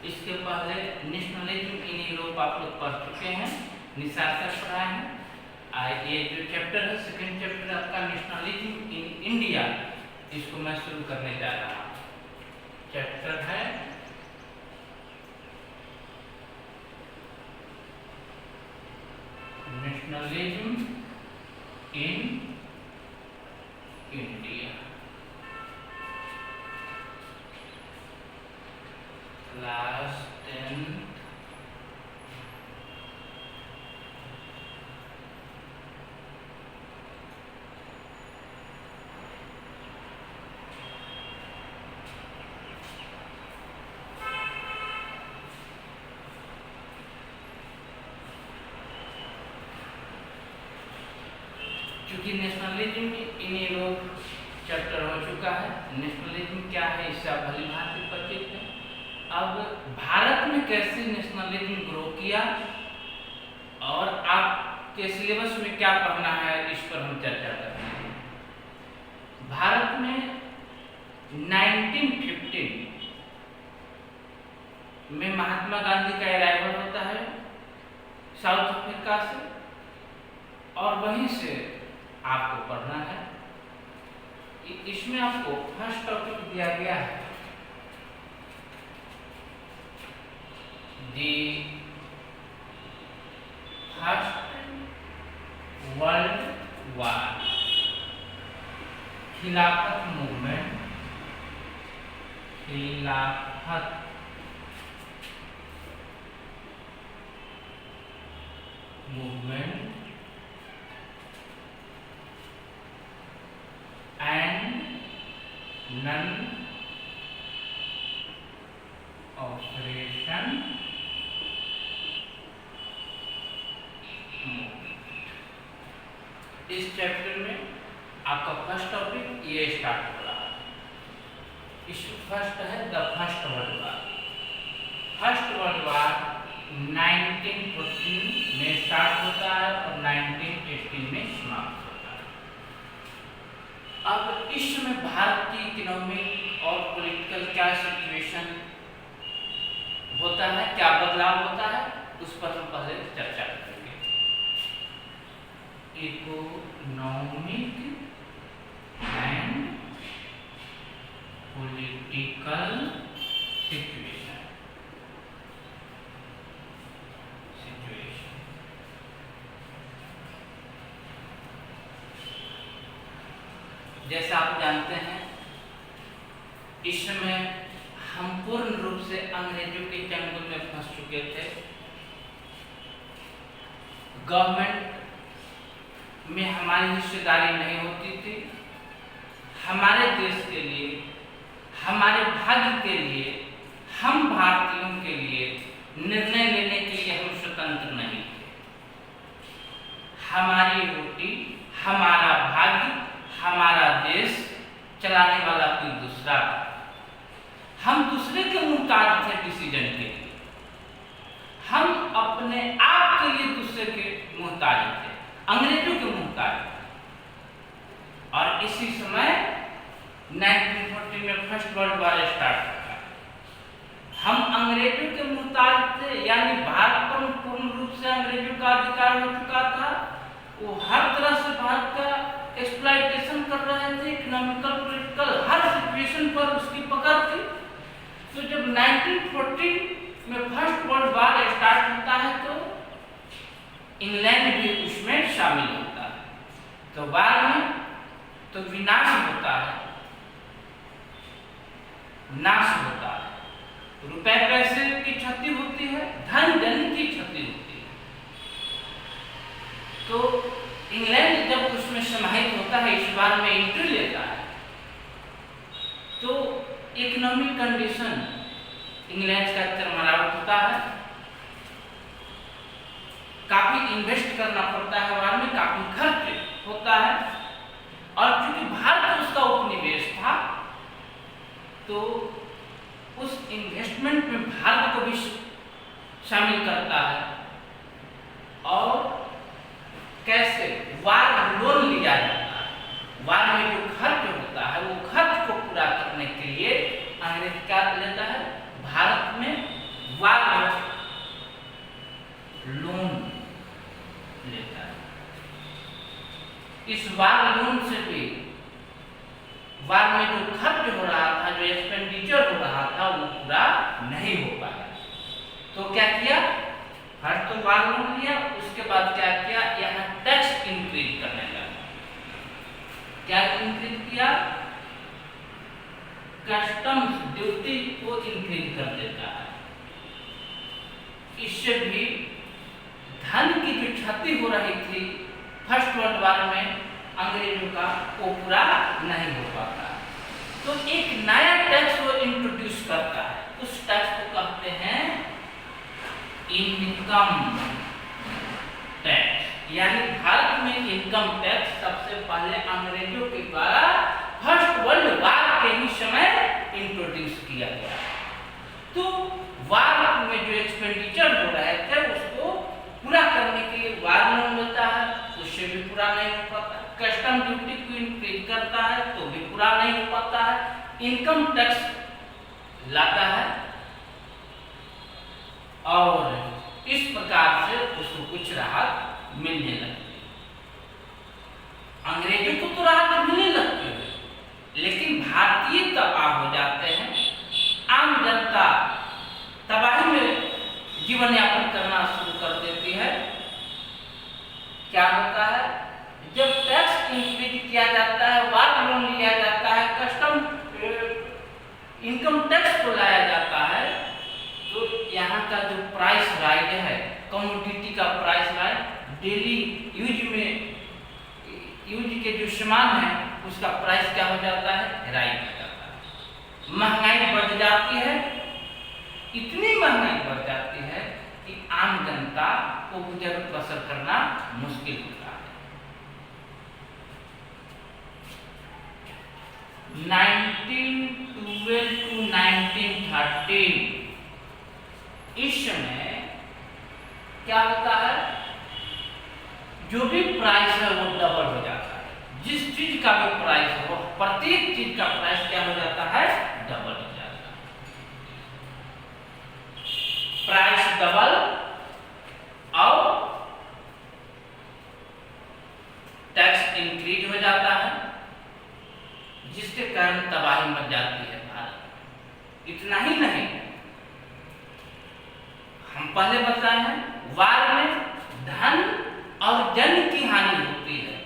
इसके पहले nationalism in Europe आप लोग पढ़ चुके हैं, निशाकर पढ़ा है। ये जो चैप्टर है सेकंड चैप्टर आपका नेशनलिज्म इन इंडिया, इसको मैं शुरू करने जा रहा हूँ। चैप्टर है नेशनलिज्म इन इंडिया, क्लास 10 क्योंकि नेशनलिज्म इन यूरोप चैप्टर हो चुका है। नेशनलिज्म क्या है इससे आप भली भांति परिचित हैं। अब भारत में कैसे नेशनलिज्म ग्रो किया और आपके सिलेबस में क्या पढ़ना है, इस पर हम चर्चा करते हैं। भारत में 1915 में महात्मा गांधी का अराइवल होता है साउथ अफ्रीका से, और वहीं से आपको पढ़ना है। इसमें आपको फर्स्ट टॉपिक दिया गया है दी फर्स्ट वर्ल्ड वार, खिलाफत मूवमेंट, खिलाफत मूवमेंट and non-operation movement। इस चैप्टर में आपका फर्स्ट टॉपिक ये स्टार्ट हो रहा है। इस फर्स्ट है the first world war. First world war 1914 में स्टार्ट होता है और 1918 में समाप्त होता है। अब इस समय भारत की इकोनॉमिक और पॉलिटिकल क्या सिचुएशन होता है, क्या बदलाव होता है, उस पर हम पहले चर्चा करेंगे। Economic and political situation. जैसा आप जानते हैं इस समय हम पूर्ण रूप से अंग्रेजों के चंगुल में फंस चुके थे। गवर्नमेंट में हमारी हिस्सेदारी नहीं होती थी। हमारे देश के लिए, हमारे भाग्य के लिए, हम भारतीयों के लिए निर्णय लेने के लिए हम स्वतंत्र नहीं थे। हमारी रोटी, हमारा भाग्य, हमारा देश चलाने वाला कोई दूसरा था। हम दूसरे के मुहताज थे डिसीजन के लिए। हम अपने आप के लिए दूसरे के मुहताज थे, अंग्रेजों के मुहताज थे। और इसी समय 1914 में फर्स्ट वर्ल्ड वार स्टार्ट हुआ। हम अंग्रेजों के मुहताज थे, यानी भारत पर पूर्ण रूप से अंग्रेजों का अधिकार हो चुका था। वो हर तरह से भारत का एक्सप्लॉयटेशन कर रहे थे, इकोनॉमिकल, पॉलिटिकल, हर सिचुएशन पर उसकी पकड़ थी। तो जब 1914 में फर्स्ट वर्ल्ड वार स्टार्ट होता है तो इंग्लैंड भी उसमें शामिल होता है। तो वार में तो विनाश होता है, नाश होता है, रुपए पैसे की क्षति होती है, धन जन की क्षति होती है। तो इंग्लैंड जब उसमें समाहित होता है, इस बार में एंट्री लेता है, तो इकोनॉमिक कंडीशन इंग्लैंड का चरमराव होता है। काफी इन्वेस्ट करना पड़ता है, वार में काफी खर्च होता है। और चूंकि भारत उसका उपनिवेश था तो उस इन्वेस्टमेंट में भारत को भी शामिल करता है। और कैसे वार लोन लिया जाता है, वार में जो खर्च होता है वो खर्च को पूरा करने के लिए अंग्रेज क्या लेता है, भारत में इस वार लोन से भी वार में जो खर्च हो रहा था, जो एक्सपेंडिचर हो रहा था, वो पूरा नहीं हो पाया। तो क्या किया, फर्स्ट तो वार लोन लिया, उसके बाद क्या किया, यहाँ टैक्स इंक्रीज करने लगा। क्या इंक्रीज किया, कस्टम्स ड्यूटी को इंक्रीज कर देता है। इससे भी धन की जो क्षति हो रही थी फर्स्ट वर्ल्ड वार में अंग्रेजों का, वो पूरा नहीं हो पाता। तो एक नया टैक्स वो इंट्रोड्यूस करता है, उस टैक्स को कहते हैं इनकम टैक्स। यानी भारत में इनकम टैक्स सबसे पहले अंग्रेजों के द्वारा फर्स्ट वर्ल्ड वार के ही समय इंट्रोड्यूस किया गया। तो वार में जो एक्सपेंडिचर हो रहे थे उसको पूरा करने के लिए वार लोन मिलता है, उससे भी पूरा नहीं हो पाता। कस्टम ड्यूटी को इंक्रीज करता है तो भी पूरा नहीं हो पाता है। इनकम टैक्स लाता है और इस प्रकार से उसको कुछ राहत मिलने लगती है। अंग्रेजों को तो राहत मिलने लगती है, लेकिन भारतीय तबाह हो जाते हैं। आम जनता तबाही में जीवन यापन करना शुरू कर देती है। क्या होता है, जब टैक्स इंक्रीज किया जाता है, वार लोन लिया जाता है, कस्टम इनकम टैक्स को लाया जाता है, तो यहाँ का जो प्राइस राइज है, कमोडिटी का प्राइस राइज, डेली यूज के जो सामान है उसका प्राइस क्या हो जाता है, राइज हो जाता है। महंगाई बढ़ जाती है, इतनी महंगाई बढ़ जाती है कि आम जनता को गुजर बसर करना मुश्किल होता है। 1912 to 1913 इस समय क्या होता है, जो भी प्राइस है वो डबल हो जाता है। जिस चीज का भी प्राइस हो, प्रत्येक चीज का प्राइस क्या हो जाता है, डबल हो जाता है। प्राइस डबल और टैक्स इंक्रीज हो जाता है, जिसके कारण तबाही मच जाती है भारत। इतना ही नहीं, हम पहले बताए हैं वार में धन और जन की हानि होती है।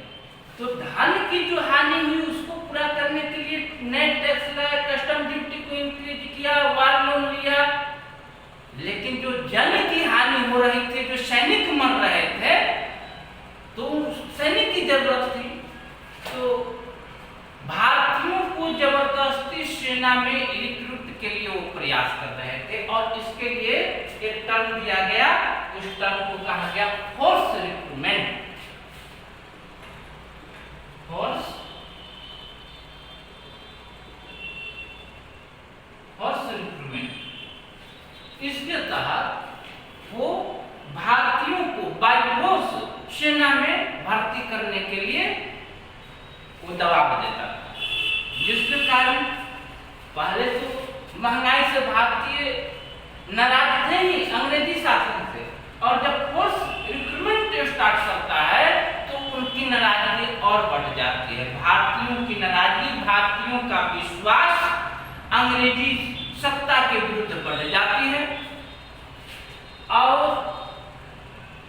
तो धन की जो हानि हुई उसको पूरा करने के लिए नए टैक्स लाया, कस्टम ड्यूटी को इंक्रीज किया, वार लोन लिया। लेकिन जो जन की हानि हो रही थी, जो सैनिक मर रहे थे, तो सैनिक की जरूरत थी। तो भारतीयों को जबरदस्ती सेना में रिक्रूट के लिए वो प्रयास कर रहे थे और इसके लिए एक टर्म दिया गया, उस टर्म को कहा गया फोर्स रिक्रूटमेंट। फोर्स रिक्रूटमेंट, इसके तहत वो भारतीयों को बाय फोर्स सेना में भर्ती करने के लिए वो दबाव देता था, जिसके कारण पहले तो महंगाई से भारतीय नाराज थे ही अंग्रेजी शासन से, और जब फोर्स रिक्रूटमेंट स्टार्ट करता है तो उनकी नाराजगी और बढ़ जाती है। भारतीयों की नाराजगी, भारतीयों का विश्वास अंग्रेजी सत्ता के विरुद्ध बढ़ जाती है। और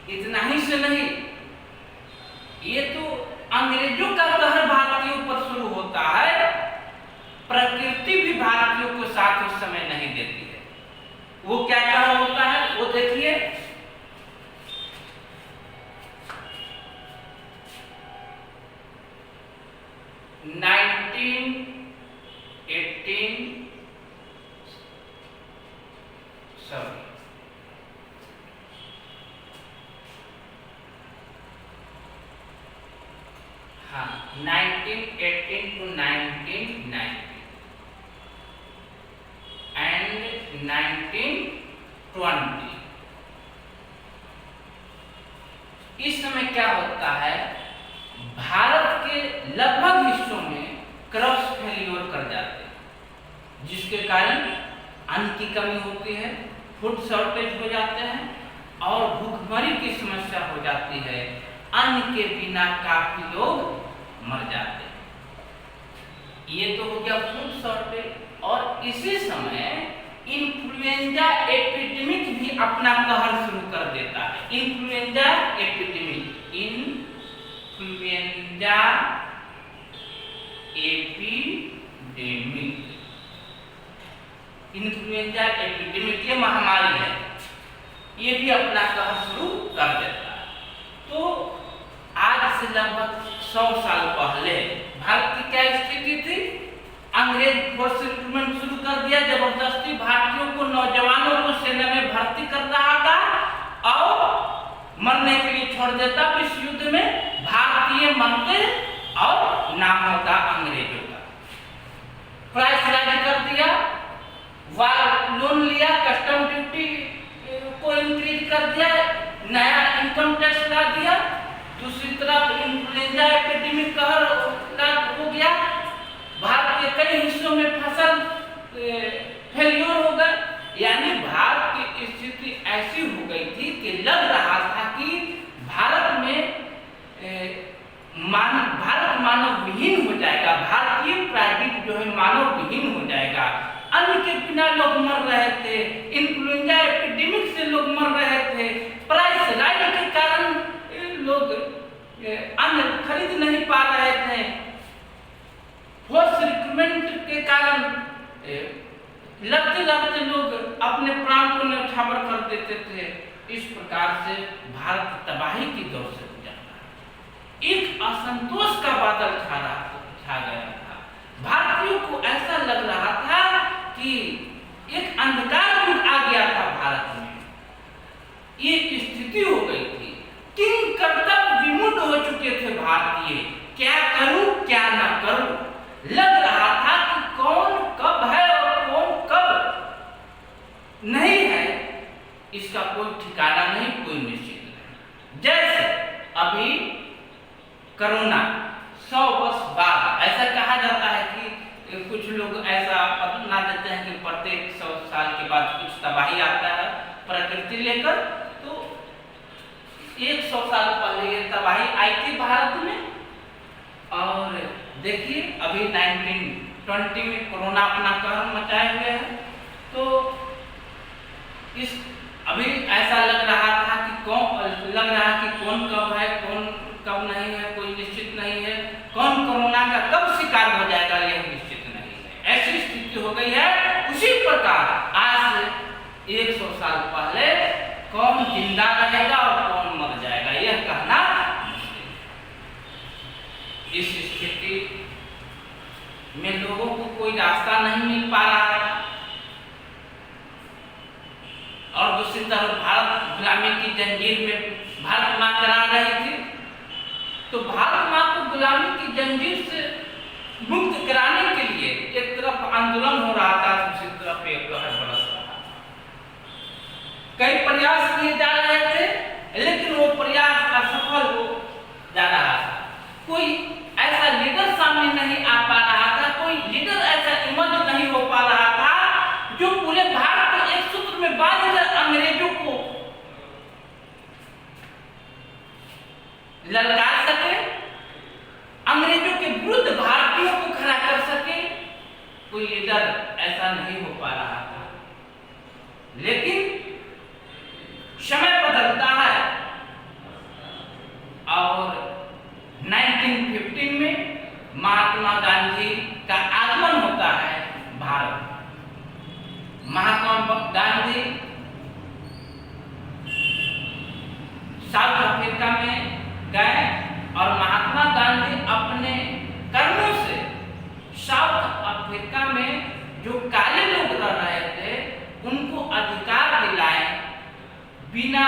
इतना ही से नहीं, ये तो अंग्रेजों का कहर भारतीयों पर शुरू होता है, प्रकृति भी भारतीयों को साथ उस समय नहीं देती है। वो क्या कहर होता है वो देखिए, हाँ 1918 to 1990 and 1920। इस समय क्या होता है, भारत के लगभग हिस्सों में क्रॉप्स फेलियर कर जाते हैं, जिसके कारण अन्न की कमी होती है, फूड शॉर्टेज हो जाते हैं और भूखमरी की समस्या हो जाती है। अन्न के बिना काफी लोग मर जाते हैं। ये तो हो गया फूड शॉर्टेज। और इसी समय इन्फ्लुएंजा एपिडेमिक भी अपना कहर शुरू कर देता है। Influenza epidemic, influenza epidemic, influenza epidemic ये महामारी है, ये भी अपना कहर शुरू कर देता है। तो आज से लगभग 100 साल पहले भारत की क्या स्थिति थी? अंग्रेज फोर्स रिक्रूटमेंट शुरू कर दिया, जबरदस्ती भारतीयों को, नौजवानों को सेना में भर्ती कर रहा था और मरने के लिए छोड़ देता। विश्व युद्ध में भारतीय मरते और नाम होता अंग्रेजों का। प्राइस राइज कर दिया, वार लोन लिया, कस्टम ड्यूटी को इंक्रीज कर दिया, नया इनकम टैक्स ला दिया। दूसरी तरफ इन्फ्लुएंजा एपिडेमिक कहर हो गया, भारत के कई हिस्सों में फसल फेल्योर हो गए। यानी भारत की स्थिति ऐसी हो गई थी कि लग रहा था कि भारत में भारत मानव विहीन हो जाएगा, भारतीय प्रायद्वीप जो है मानव विहीन हो जाएगा। अन्न के बिना लोग मर रहे थे, इन्फ्लुएंजा एपिडेमिक से लोग मर रहे थे, प्राइस राइज के कारण लोग अन्न खरीद नहीं पा रहे थे, फोर्स रिक्रूटमेंट के कारण लगते लगते लोग अपने प्राण को न्यौछावर कर देते थे। इस प्रकार से भारत तबाही की दौर से गुजर रहा। एक असंतोष का बादल छा गया था। भारतीयों को ऐसा लग रहा था कि एक अंधकार युग आ गया था भारत में। ये स्थिति हो गई थी, किंग कर्तव्य विमुख हो चुके थे भारतीय। क्या करूं क्या न करूं, लग रहा था कि कौन कब है और कौन कब नहीं है, इसका कोई ठिकाना नहीं, कोई निश्चित नहीं। जैसे अभी कोरोना 100 वर्ष बाद, ऐसा कहा जाता है कि कुछ लोग ऐसा बता देते हैं कि प्रत्येक 100 साल के बाद कुछ तबाही आता है प्रकृति लेकर। तो 100 साल पहले ये तबाही आई थी भारत में। और देखिए अभी 1920 में कोरोना अपना कहर मचाए हुए है। तो इस अभी ऐसा लग रहा था कि कौन कब है, कौन कब नहीं है, कोई निश्चित नहीं है, कौन कोरोना का कब शिकार हो जाएगा यह निश्चित नहीं है। ऐसी स्थिति हो गई है। उसी प्रकार आज से 100 साल पहले कौन जिंदा रहेगा और कौन मर जाएगा यह कहना मुश्किल है। इस स्थिति में लोगों को कोई रास्ता नहीं मिल पा रहा है। और दूसरी तरफ भारत गुलामी की जंजीर में भारत मां करा रही थी। तो भारत मां को गुलामी की जंजीर से मुक्त कराने के लिए एक तरफ आंदोलन हो रहा था, दूसरी तरफ एक कहर बरस रहा था। कई प्रयास किए जा रहे थे, लेकिन वो प्रयास असफल हो जा रहा था। कोई ऐसा लीडर सामने नहीं आ पा रहा था, कोई लीडर ऐसा इमर्ज नहीं हो पा रहा था जो पूरे भारत को एक सूत्र में बांधकर अंग्रेजों को ललकार सके, अंग्रेजों के विरुद्ध भारतीयों को खड़ा कर सके। कोई लीडर ऐसा नहीं हो पा रहा था। लेकिन समय बदलता है और 1915 में महात्मा गांधी का आगमन होता है भारत। महात्मा गांधी साउथ अफ्रीका में गए और महात्मा गांधी अपने कर्मों से साउथ अफ्रीका में जो काले लोग रह रहे थे उनको अधिकार दिलाए, बिना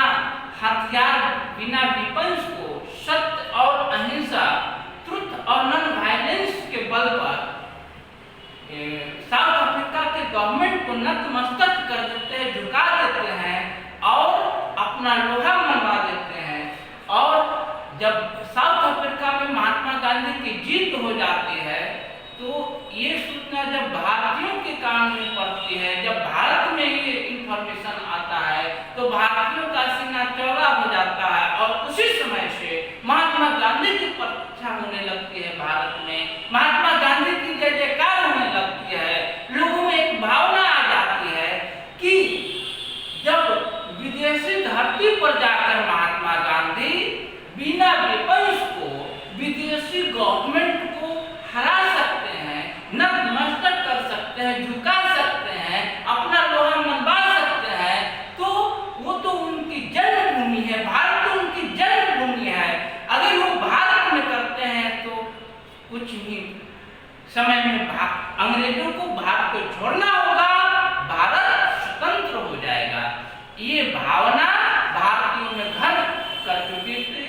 हथियार, बिना विपंस को सत्य और अहिंसा, ट्रुथ और नॉन वायलेंस के बल पर साउथ अफ्रीका के गवर्नमेंट को नतमस्तक कर देते हैं, झुका देते हैं और अपना लोहा मनवा देते हैं। और जब साउथ अफ्रीका में महात्मा गांधी की जीत हो जाती है तो ये सूचना जब भारतीयों के कान में पड़ती है, जब भारत में ये इंफॉर्मेशन आता है तो भारतीयों का सीना चौड़ा हो जाता है। और उसी समय से महात्मा गांधी की प्रतिष्ठा होने लगती है भारत में, महात्मा गांधी की जय जयकार होने लगती है, लोगों में एक भावना आ जाती है कि जब विदेशी धरती पर जाकर महात्मा गांधी बिना वेपन्स को विदेशी गवर्नमेंट को हरा सकते हैं, नतमस्तक कर सकते हैं, झुका सकते हैं, अपना लोहा मनवा सकते हैं, तो वो तो उनकी जन्मभूमि है, भारत तो उनकी जन्मभूमि है। अगर वो भारत में करते हैं तो कुछ ही समय में अंग्रेजों को भारत को छोड़ना होगा, भारत स्वतंत्र हो जाएगा। ये भावना भारतीयों में घर कर चुकी थी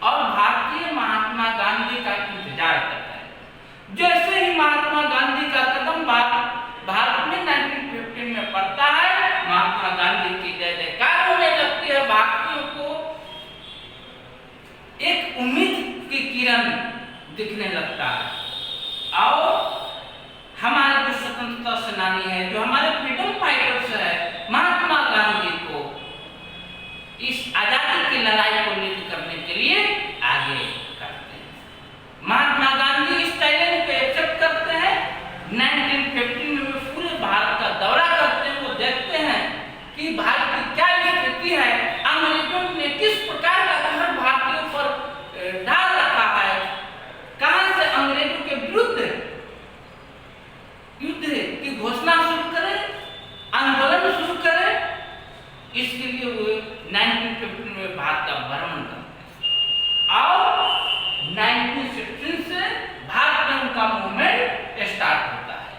और भारतीय महात्मा गांधी का इंतजार करता है। जैसे ही महात्मा गांधी का कदम भारत में 1915 में पड़ता है, महात्मा गांधी की जय जयकार होने लगती है, भारतीयों को एक उम्मीद की किरण दिखने लगता है। और हमारे जो स्वतंत्रता सेनानी है, जो हमारे फ्रीडम फाइटर्स है, महात्मा गांधी को इस आजादी की लड़ाई को लीड करने के लिए आगे करते हैं। महात्मा गांधी इस चैलेंज को एक्सेप्ट करते हैं। 1915 में पूरे भारत का दौरा करते हैं, वो देखते हैं कि भारत की क्या स्थिति है, अंग्रेजों ने किस प्रकार का कहर भारतीयों पर डाल रखा है, कहां से अंग्रेजों के विरुद्ध युद्ध की घोषणा शुरू करें, आंदोलन शुरू करें। इसके लिए वो 1915 में भारत का भ्रमण करते हैं और 1916 से भारत में उनका मूवमेंट स्टार्ट होता है।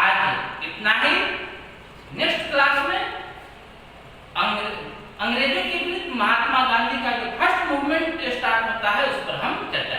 आज इतना ही। नेक्स्ट क्लास में अंग्रेजों के विरुद्ध महात्मा गांधी का जो फर्स्ट मूवमेंट स्टार्ट होता है उस पर हम चर्चा